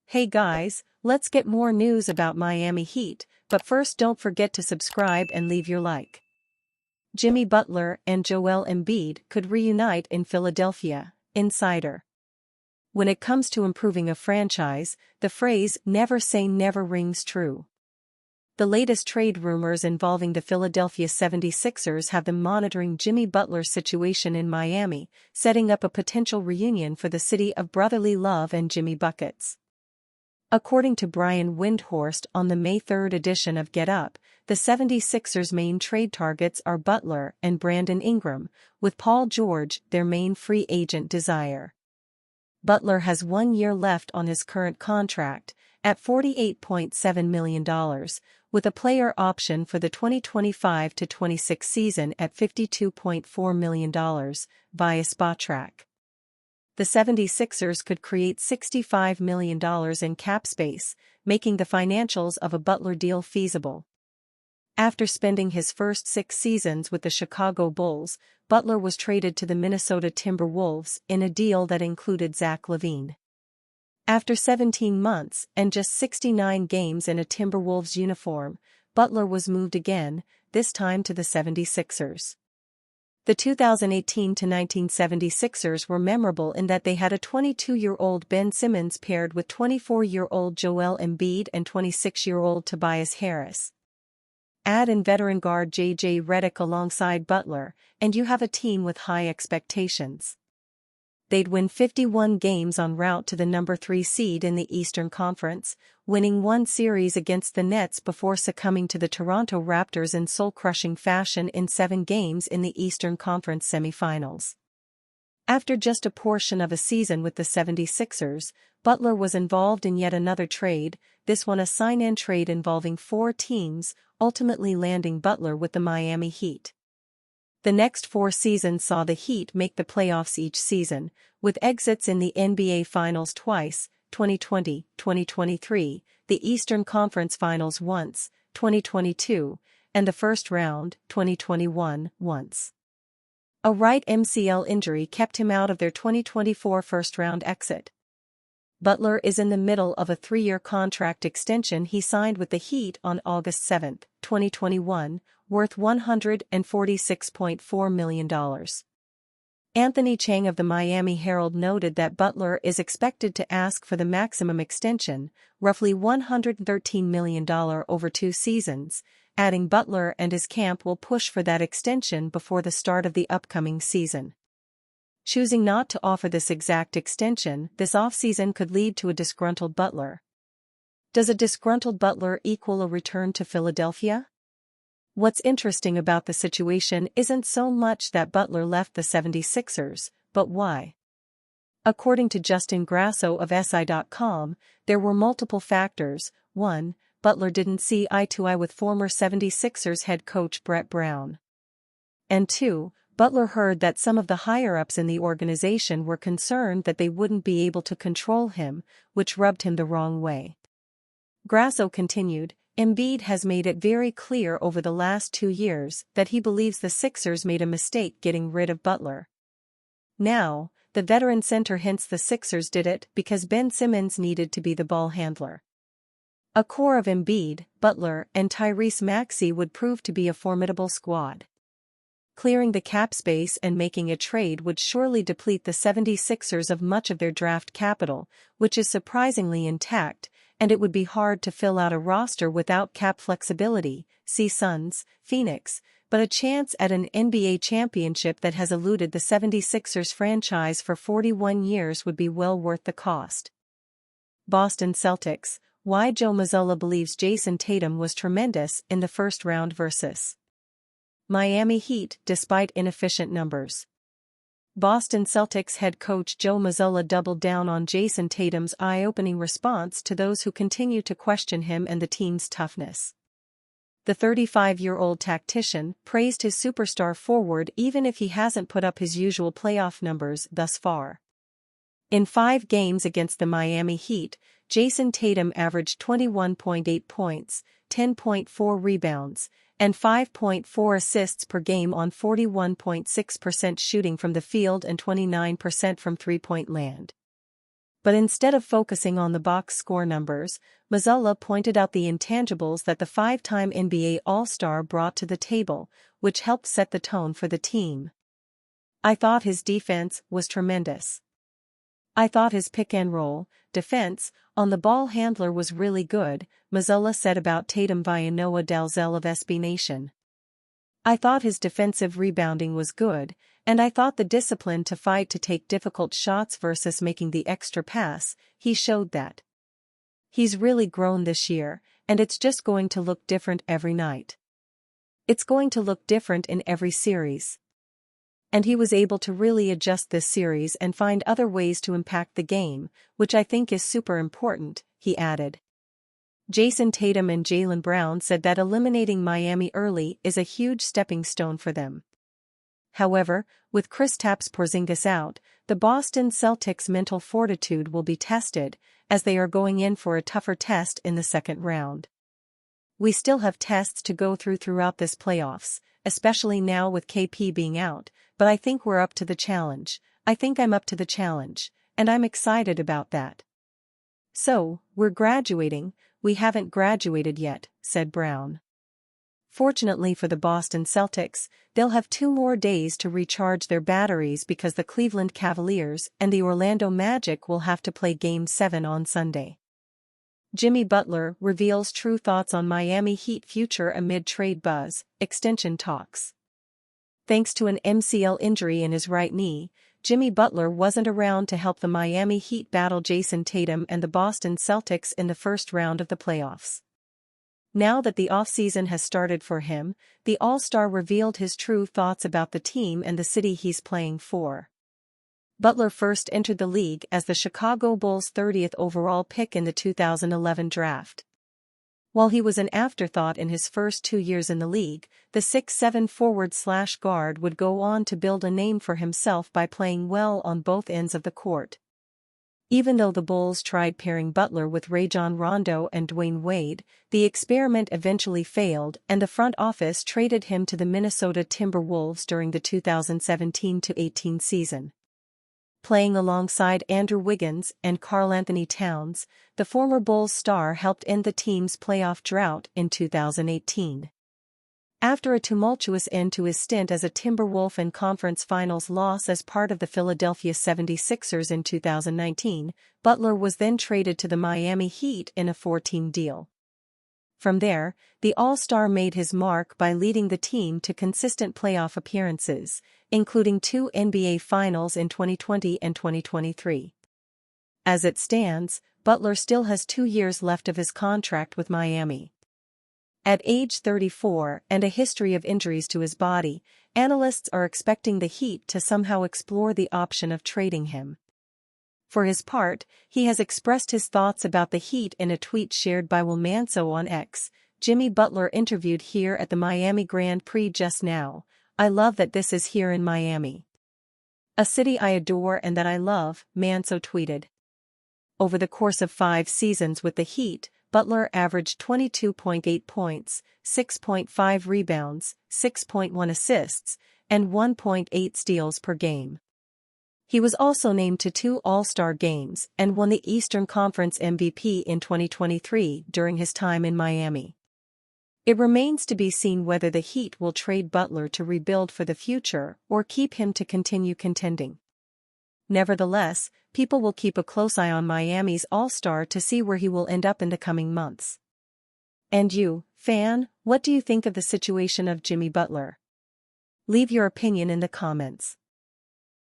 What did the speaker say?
Hey guys, let's get more news about Miami Heat, but first don't forget to subscribe and leave your like. Jimmy Butler and Joel Embiid could reunite in Philadelphia, insider. When it comes to improving a franchise, the phrase "never say never" rings true. The latest trade rumors involving the Philadelphia 76ers have them monitoring Jimmy Butler's situation in Miami, setting up a potential reunion for the city of brotherly love and Jimmy Buckets. According to Brian Windhorst on the May 3 edition of Get Up, the 76ers' main trade targets are Butler and Brandon Ingram, with Paul George their main free agent desire. Butler has 1 year left on his current contract, at $48.7 million, with a player option for the 2025-26 season at $52.4 million, via Spotrac. The 76ers could create $65 million in cap space, making the financials of a Butler deal feasible. After spending his first 6 seasons with the Chicago Bulls, Butler was traded to the Minnesota Timberwolves in a deal that included Zach LaVine. After 17 months and just 69 games in a Timberwolves uniform, Butler was moved again, this time to the 76ers. The 2018-19 76ers were memorable in that they had a 22-year-old Ben Simmons paired with 24-year-old Joel Embiid and 26-year-old Tobias Harris. Add in veteran guard J.J. Redick alongside Butler, and you have a team with high expectations. They'd win 51 games en route to the number 3 seed in the Eastern Conference, winning 1 series against the Nets before succumbing to the Toronto Raptors in soul-crushing fashion in 7 games in the Eastern Conference semifinals. After just a portion of a season with the 76ers, Butler was involved in yet another trade, this one a sign-in trade involving 4 teams, ultimately landing Butler with the Miami Heat. The next 4 seasons saw the Heat make the playoffs each season, with exits in the NBA Finals twice, 2020, 2023, the Eastern Conference Finals once, 2022, and the first round, 2021, once. A right MCL injury kept him out of their 2024 first-round exit. Butler is in the middle of a 3-year contract extension he signed with the Heat on August 7, 2021, worth $146.4 million. Anthony Chang of the Miami Herald noted that Butler is expected to ask for the maximum extension, roughly $113 million over 2 seasons, adding Butler and his camp will push for that extension before the start of the upcoming season. Choosing not to offer this exact extension this offseason could lead to a disgruntled Butler. Does a disgruntled Butler equal a return to Philadelphia? What's interesting about the situation isn't so much that Butler left the 76ers, but why. According to Justin Grasso of SI.com, there were multiple factors. 1. Butler didn't see eye to eye with former 76ers head coach Brett Brown. And 2. Butler heard that some of the higher-ups in the organization were concerned that they wouldn't be able to control him, which rubbed him the wrong way. Grasso continued, Embiid has made it very clear over the last 2 years that he believes the Sixers made a mistake getting rid of Butler. Now, the veteran center hints the Sixers did it because Ben Simmons needed to be the ball handler. A core of Embiid, Butler, and Tyrese Maxey would prove to be a formidable squad. Clearing the cap space and making a trade would surely deplete the 76ers of much of their draft capital, which is surprisingly intact, and it would be hard to fill out a roster without cap flexibility, see Suns, Phoenix, but a chance at an NBA championship that has eluded the 76ers franchise for 41 years would be well worth the cost. Boston Celtics, why Joe Mazzulla believes Jason Tatum was tremendous in the first round versus Miami Heat despite inefficient numbers. Boston Celtics head coach Joe Mazzulla doubled down on Jason Tatum's eye-opening response to those who continue to question him and the team's toughness. The 35-year-old tactician praised his superstar forward even if he hasn't put up his usual playoff numbers thus far. In 5 games against the Miami Heat, Jason Tatum averaged 21.8 points, 10.4 rebounds, and 5.4 assists per game on 41.6% shooting from the field and 29% from three-point land. But instead of focusing on the box score numbers, Mazzulla pointed out the intangibles that the five-time NBA All-Star brought to the table, which helped set the tone for the team. "I thought his defense was tremendous. I thought his pick-and-roll defense on the ball handler was really good," Mazzulla said about Tatum via Noah Dalzell of SB Nation. "I thought his defensive rebounding was good, and I thought the discipline to fight to take difficult shots versus making the extra pass, he showed that. He's really grown this year, and it's just going to look different every night. It's going to look different in every series. And he was able to really adjust this series and find other ways to impact the game, which I think is super important," he added. Jason Tatum and Jaylen Brown said that eliminating Miami early is a huge stepping stone for them. However, with Kristaps Porzingis out, the Boston Celtics' mental fortitude will be tested, as they are going in for a tougher test in the second round. "We still have tests to go through throughout this playoffs, especially now with KP being out, but I think we're up to the challenge. I think I'm up to the challenge, and I'm excited about that. So, we're graduating, we haven't graduated yet," said Brown. Fortunately for the Boston Celtics, they'll have 2 more days to recharge their batteries because the Cleveland Cavaliers and the Orlando Magic will have to play Game 7 on Sunday. Jimmy Butler reveals true thoughts on Miami Heat future amid trade buzz, extension talks. Thanks to an MCL injury in his right knee, Jimmy Butler wasn't around to help the Miami Heat battle Jason Tatum and the Boston Celtics in the first round of the playoffs. Now that the offseason has started for him, the All-Star revealed his true thoughts about the team and the city he's playing for. Butler first entered the league as the Chicago Bulls' 30th overall pick in the 2011 draft. While he was an afterthought in his first 2 years in the league, the 6'7" forward/guard would go on to build a name for himself by playing well on both ends of the court. Even though the Bulls tried pairing Butler with Rajon Rondo and Dwayne Wade, the experiment eventually failed and the front office traded him to the Minnesota Timberwolves during the 2017-18 season. Playing alongside Andrew Wiggins and Karl-Anthony Towns, the former Bulls star helped end the team's playoff drought in 2018. After a tumultuous end to his stint as a Timberwolf and conference finals loss as part of the Philadelphia 76ers in 2019, Butler was then traded to the Miami Heat in a 4-team deal. From there, the All-Star made his mark by leading the team to consistent playoff appearances, including 2 NBA Finals in 2020 and 2023. As it stands, Butler still has 2 years left of his contract with Miami. At age 34 and a history of injuries to his body, analysts are expecting the Heat to somehow explore the option of trading him. For his part, he has expressed his thoughts about the Heat in a tweet shared by Will Manso on X. "Jimmy Butler interviewed here at the Miami Grand Prix just now. I love that this is here in Miami. A city I adore and that I love," Manso tweeted. Over the course of 5 seasons with the Heat, Butler averaged 22.8 points, 6.5 rebounds, 6.1 assists, and 1.8 steals per game. He was also named to 2 All-Star games and won the Eastern Conference MVP in 2023 during his time in Miami. It remains to be seen whether the Heat will trade Butler to rebuild for the future or keep him to continue contending. Nevertheless, people will keep a close eye on Miami's All-Star to see where he will end up in the coming months. And you, fan, what do you think of the situation of Jimmy Butler? Leave your opinion in the comments.